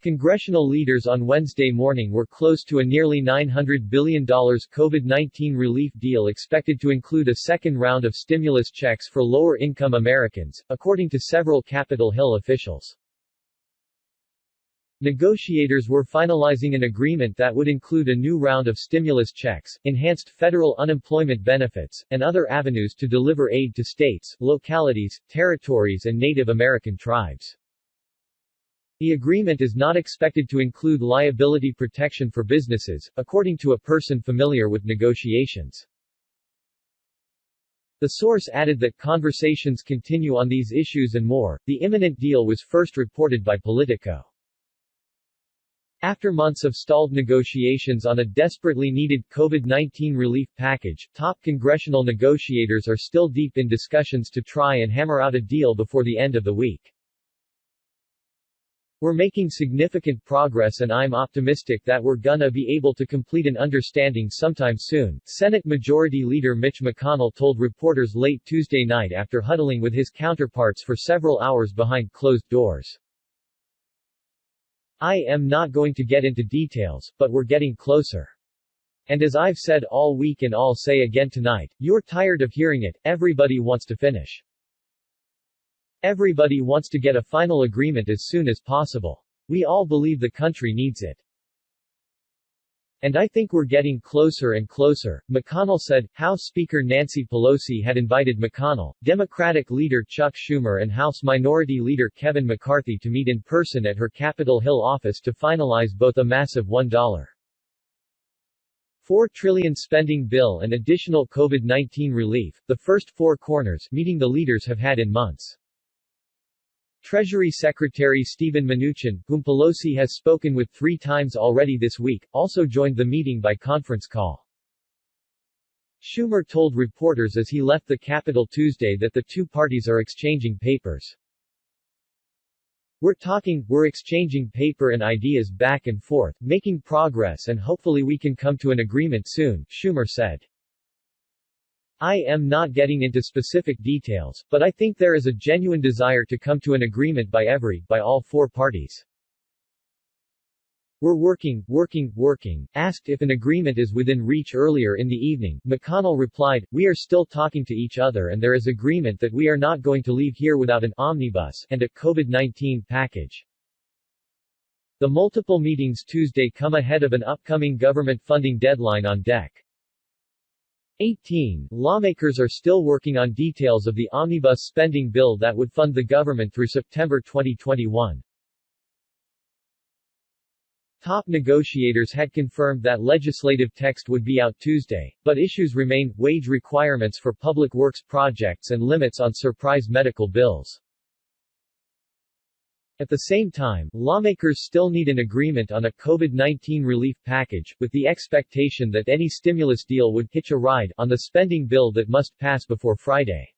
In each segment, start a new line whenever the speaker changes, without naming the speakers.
Congressional leaders on Wednesday morning were close to a nearly $900 billion COVID-19 relief deal expected to include a second round of stimulus checks for lower-income Americans, according to several Capitol Hill officials. Negotiators were finalizing an agreement that would include a new round of stimulus checks, enhanced federal unemployment benefits, and other avenues to deliver aid to states, localities, territories and Native American tribes. The agreement is not expected to include liability protection for businesses, according to a person familiar with negotiations. The source added that conversations continue on these issues and more. The imminent deal was first reported by Politico. After months of stalled negotiations on a desperately needed COVID-19 relief package, top congressional negotiators are still deep in discussions to try and hammer out a deal before the end of the week. We're making significant progress and I'm optimistic that we're gonna be able to complete an understanding sometime soon, Senate Majority Leader Mitch McConnell told reporters late Tuesday night after huddling with his counterparts for several hours behind closed doors. I am not going to get into details, but we're getting closer. And as I've said all week and I'll say again tonight, you're tired of hearing it, everybody wants to finish. Everybody wants to get a final agreement as soon as possible. We all believe the country needs it. And I think we're getting closer and closer, McConnell said. House Speaker Nancy Pelosi had invited McConnell, Democratic Leader Chuck Schumer and House Minority Leader Kevin McCarthy to meet in person at her Capitol Hill office to finalize both a massive $1.4 trillion spending bill and additional COVID-19 relief, the first four corners meeting the leaders have had in months. Treasury Secretary Steven Mnuchin, whom Pelosi has spoken with 3 times already this week, also joined the meeting by conference call. Schumer told reporters as he left the Capitol Tuesday that the two parties are exchanging papers. We're talking, we're exchanging paper and ideas back and forth, making progress and hopefully we can come to an agreement soon, Schumer said. I am not getting into specific details, but I think there is a genuine desire to come to an agreement by all 4 parties. We're working. Asked if an agreement is within reach earlier in the evening, McConnell replied, we are still talking to each other and there is agreement that we are not going to leave here without an omnibus and a COVID-19 package. The multiple meetings Tuesday come ahead of an upcoming government funding deadline on deck. 18. Lawmakers are still working on details of the omnibus spending bill that would fund the government through September 2021. Top negotiators had confirmed that legislative text would be out Tuesday, but issues remain: wage requirements for public works projects and limits on surprise medical bills. At the same time, lawmakers still need an agreement on a COVID-19 relief package, with the expectation that any stimulus deal would hitch a ride on the spending bill that must pass before Friday.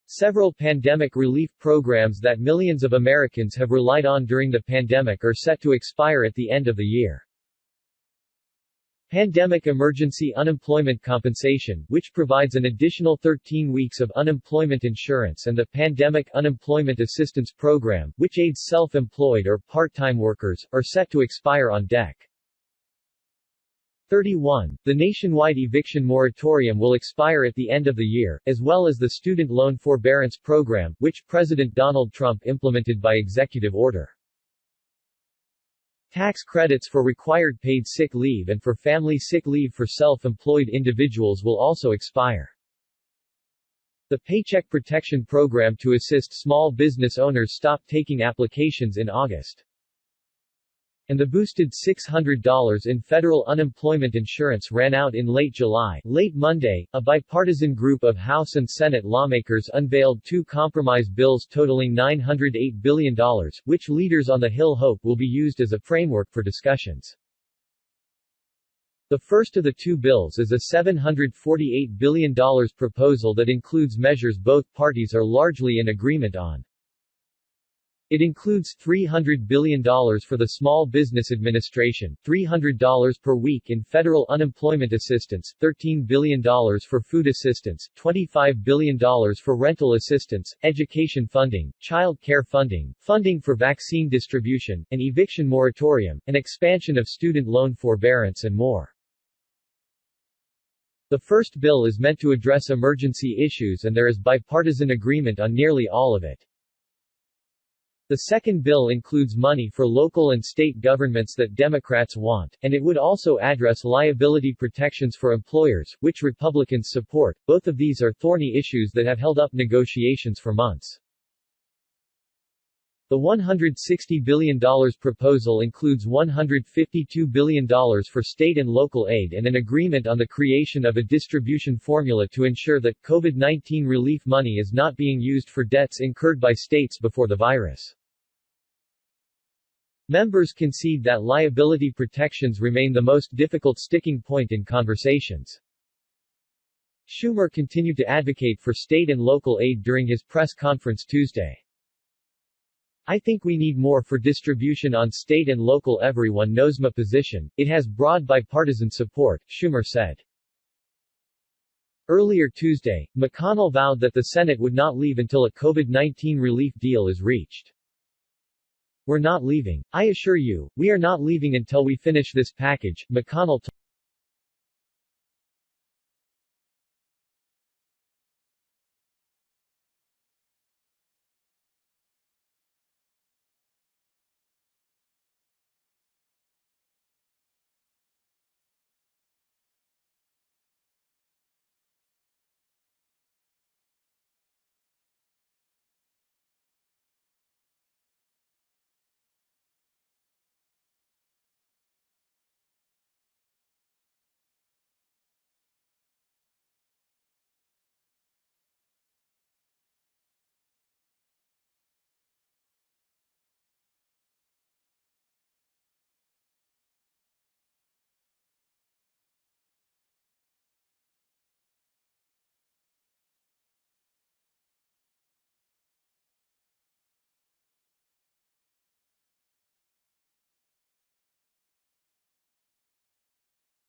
Several pandemic relief programs that millions of Americans have relied on during the pandemic are set to expire at the end of the year. Pandemic Emergency Unemployment Compensation, which provides an additional 13 weeks of unemployment insurance, and the Pandemic Unemployment Assistance Program, which aids self-employed or part-time workers, are set to expire on deck. 31. The nationwide eviction moratorium will expire at the end of the year, as well as the Student Loan Forbearance Program, which President Donald Trump implemented by executive order. Tax credits for required paid sick leave and for family sick leave for self-employed individuals will also expire. The Paycheck Protection Program to assist small business owners stopped taking applications in August. And the boosted $600 in federal unemployment insurance ran out in late July. Late Monday, a bipartisan group of House and Senate lawmakers unveiled 2 compromise bills totaling $908 billion, which leaders on the Hill hope will be used as a framework for discussions. The first of the 2 bills is a $748 billion proposal that includes measures both parties are largely in agreement on. It includes $300 billion for the Small Business Administration, $300 per week in federal unemployment assistance, $13 billion for food assistance, $25 billion for rental assistance, education funding, child care funding, funding for vaccine distribution, an eviction moratorium, an expansion of student loan forbearance and more. The first bill is meant to address emergency issues and there is bipartisan agreement on nearly all of it. The second bill includes money for local and state governments that Democrats want, and it would also address liability protections for employers, which Republicans support. Both of these are thorny issues that have held up negotiations for months. The $160 billion proposal includes $152 billion for state and local aid and an agreement on the creation of a distribution formula to ensure that COVID-19 relief money is not being used for debts incurred by states before the virus. Members concede that liability protections remain the most difficult sticking point in conversations. Schumer continued to advocate for state and local aid during his press conference Tuesday. "I think we need more for distribution on state and local. Everyone knows my position. It has broad bipartisan support," Schumer said. Earlier Tuesday, McConnell vowed that the Senate would not leave until a COVID-19 relief deal is reached. "We're not leaving. I assure you, we are not leaving until we finish this package," McConnell